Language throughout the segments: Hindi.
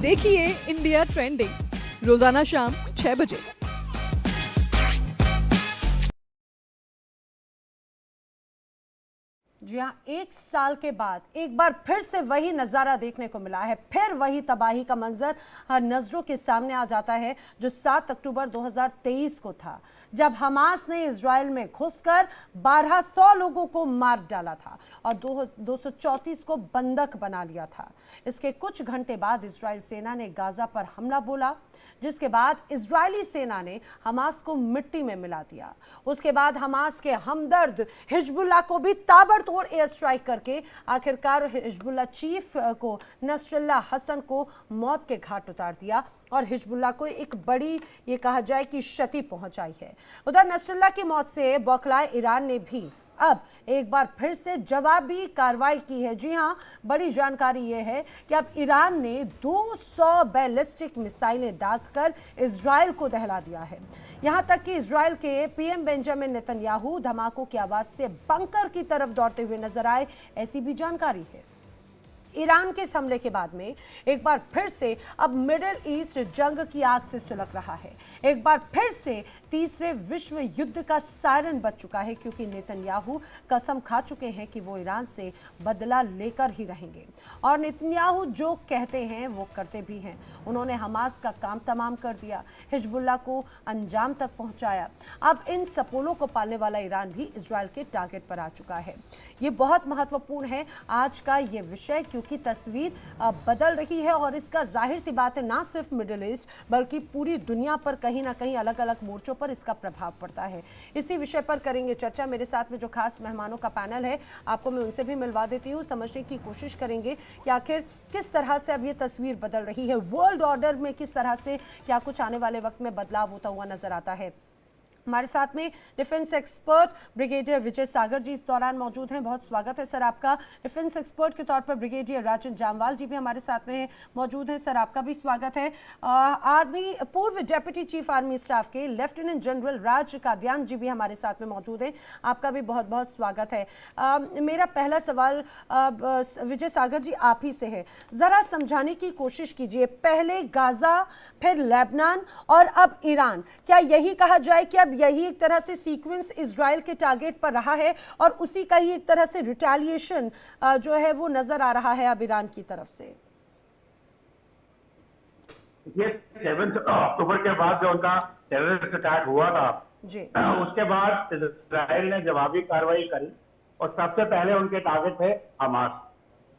देखिए इंडिया ट्रेंडिंग रोजाना शाम 6 बजे। जी हाँ, एक साल के बाद एक बार फिर से वही नज़ारा देखने को मिला है। फिर वही तबाही का मंजर हर नज़रों के सामने आ जाता है जो 7 अक्टूबर 2023 को था, जब हमास ने इजराइल में घुसकर 1200 लोगों को मार डाला था और 234 को बंधक बना लिया था। इसके कुछ घंटे बाद इजराइल सेना ने गाजा पर हमला बोला, जिसके बाद इजरायली सेना ने हमास को मिट्टी में मिला दिया। उसके बाद हमास के हमदर्द हिजबुल्लाह को भी ताबड़तोड़ एयर स्ट्राइक करके आखिरकार हिजबुल्लाह चीफ को नसरुल्लाह हसन को मौत के घाट उतार दिया और हिजबुल्लाह को एक बड़ी ये कहा जाए कि क्षति पहुंचाई है। उधर नसरुल्लाह की मौत से बौखलाए ईरान ने भी अब एक बार फिर से जवाबी कार्रवाई की है। जी हां, बड़ी जानकारी यह है कि अब ईरान ने 200 बैलिस्टिक मिसाइलें दागकर इजराइल को दहला दिया है। यहां तक कि इजराइल के पीएम बेंजामिन नेतन्याहू धमाकों की आवाज से बंकर की तरफ दौड़ते हुए नजर आए, ऐसी भी जानकारी है। ईरान के इस हमले के बाद में एक बार फिर से अब मिडिल ईस्ट जंग की आग से सुलग रहा है। एक बार फिर से तीसरे विश्व युद्ध का सायरन बज चुका है, क्योंकि नेतन्याहू कसम खा चुके हैं कि वो ईरान से बदला लेकर ही रहेंगे और नेतन्याहू जो कहते हैं वो करते भी हैं। उन्होंने हमास का काम तमाम कर दिया, हिजबुल्लाह को अंजाम तक पहुंचाया। अब इन सपोलों को पालने वाला ईरान भी इजराइल के टारगेट पर आ चुका है। ये बहुत महत्वपूर्ण है आज का ये विषय, की तस्वीर बदल रही है और इसका जाहिर सी बात है ना सिर्फ मिडिल ईस्ट बल्कि पूरी दुनिया पर कहीं ना कहीं अलग अलग मोर्चों पर इसका प्रभाव पड़ता है। इसी विषय पर करेंगे चर्चा। मेरे साथ में जो खास मेहमानों का पैनल है, आपको मैं उनसे भी मिलवा देती हूँ। समझने की कोशिश करेंगे कि आखिर किस तरह से अब ये तस्वीर बदल रही है, वर्ल्ड ऑर्डर में किस तरह से क्या कुछ आने वाले वक्त में बदलाव होता हुआ नजर आता है। हमारे साथ में डिफेंस एक्सपर्ट ब्रिगेडियर विजय सागर जी इस दौरान मौजूद हैं। बहुत स्वागत है सर आपका। डिफेंस एक्सपर्ट के तौर पर ब्रिगेडियर राजन जामवाल जी भी हमारे साथ में मौजूद हैं। सर आपका भी स्वागत है। आर्मी पूर्व डिप्टी चीफ आर्मी स्टाफ के लेफ्टिनेंट जनरल राज कादियान जी भी हमारे साथ में मौजूद हैं। आपका भी बहुत बहुत स्वागत है। मेरा पहला सवाल विजय सागर जी आप ही से है। ज़रा समझाने की कोशिश कीजिए, पहले गाजा, फिर लेबनान और अब ईरान, क्या यही कहा जाए कि अब यही एक तरह से सीक्वेंस इजराइल के टारगेट पर रहा है और उसी का ही एक तरह से रिटेलिएशन जो है वो नजर आ रहा है अब ईरान की तरफ से? ये 7 अक्टूबर के बाद जो उनका टेररिस्ट अटैक हुआ था जी, उसके बाद इजराइल ने जवाबी कार्रवाई करी और सबसे पहले उनके टारगेट थे हमास।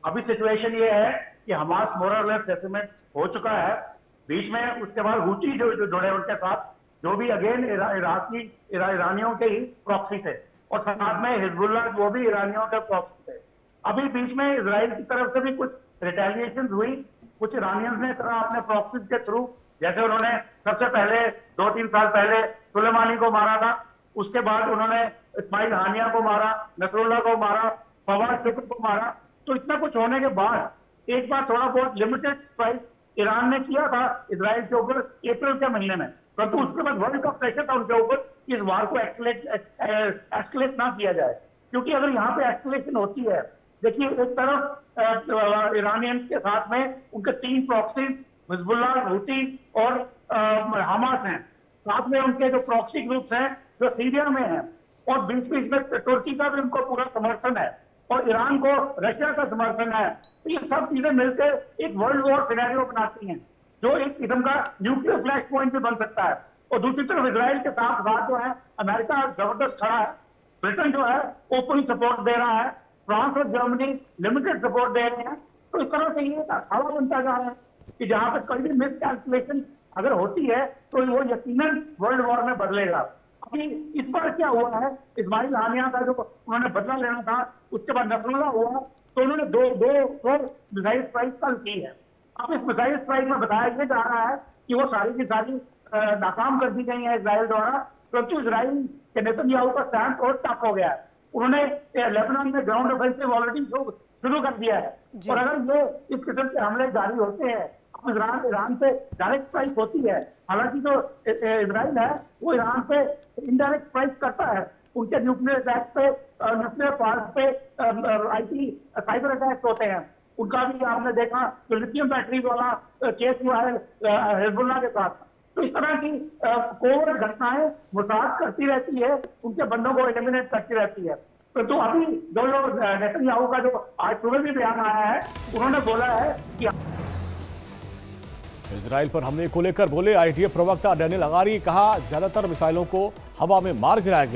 अभी सिचुएशन ये है कि हमास मोर और लेस सेटलमेंट हो चुका है। बीच में उसके बाद हुती जो जुड़े उनके साथ, जो भी अगेन ईरानियों के ही प्रॉक्सी थे और साथ में हिजबुल्लाह वो भी ईरानियों के प्रॉक्सी थे। अभी बीच में इजराइल की तरफ से भी कुछ रिटेलिएशन हुई। कुछ ईरानियंस ने अपने प्रॉक्सीज के थ्रू, जैसे उन्होंने सबसे पहले 2-3 साल पहले सुलेमानी को मारा था, उसके बाद उन्होंने इस्माइल हानिया को मारा, नसरुल्लाह को मारा, फवाद शुक्र को मारा। तो इतना कुछ होने के बाद एक बार थोड़ा बहुत लिमिटेड स्ट्राइक ईरान ने किया था इजराइल के ऊपर अप्रैल के महीने में, परंतु उसके बाद वर्ल्ड का प्रेशर था उनके ऊपर कि इस वार को एक्सलेट ना किया जाए, क्योंकि अगर यहाँ पे एक्सलेशन होती है, देखिए एक तरफ ईरानियन के साथ में उनके 3 प्रॉक्सी हिजबुल्लाह, हूती और हमास हैं, साथ में उनके जो प्रॉक्सी ग्रुप्स हैं जो सीरिया में हैं, और बीच बीच में तुर्की का भी उनको पूरा समर्थन है और ईरान को रशिया का समर्थन है। तो ये सब चीजें मिलकर एक वर्ल्ड वॉर सिनेरियो बनाती हैं, जो एक किस्म का न्यूक्लियर फ्लैश पॉइंट भी बन सकता है। और दूसरी तरफ इजराइल के साथ साथ जो है अमेरिका जबरदस्त खड़ा है, ब्रिटेन जो है ओपन सपोर्ट दे रहा है, फ्रांस और जर्मनी लिमिटेड सपोर्ट दे रहे हैं। तो इस तरह से ये हवा बनता जा रहा है कि जहां पर कोई भी मिस कैलकुलेशन अगर होती है तो वो यकीनन वर्ल्ड वॉर में बदलेगा। अभी इस बार क्या हुआ है, इस्माइल हानिया का जो उन्होंने बदला लेना था, उसके बाद नसरुल्लाह हुआ, तो उन्होंने दो मिसाइल स्ट्राइक कल की है। अब इस मिसाइल स्ट्राइक में बताया यह जा रहा है कि वो सारी की सारी नाकाम कर दी गई है इजराइल द्वारा, परंतु इजराइल के नेतन्याहू का स्टैंड और टफ हो गया है। उन्होंने लेबनान में ग्राउंड ऑफेंसिव ऑलरेडी शुरू कर दिया है और अगर ये इस किस्म के हमले जारी होते हैं, ईरान पे डायरेक्ट स्ट्राइक होती है, हालांकि जो इजराइल है वो ईरान पे इनडायरेक्ट स्ट्राइक करता है, उनके न्यूक्लियर अटैक पे, न्यूक्लियर पार्क पे IT साइबर अटैक होते हैं, उनका भी आपने देखा जो लिथियम बैटरी वाला केस हुआ है हिजबुल्लाह के साथ। तो इस तरह की कोवर्ट घटनाएं मुसाद करती रहती है, उनके बंदों को एलिमिनेट करती रहती है। तो अभी जो लोग नेतन्याहू का जो आज सुबह भी बयान आया है, उन्होंने बोला है कि इजराइल पर हमले को लेकर बोले आईडीएफ प्रवक्ता डैनियल हगारी, कहा ज्यादातर मिसाइलों को हवा में मार गिराया गया।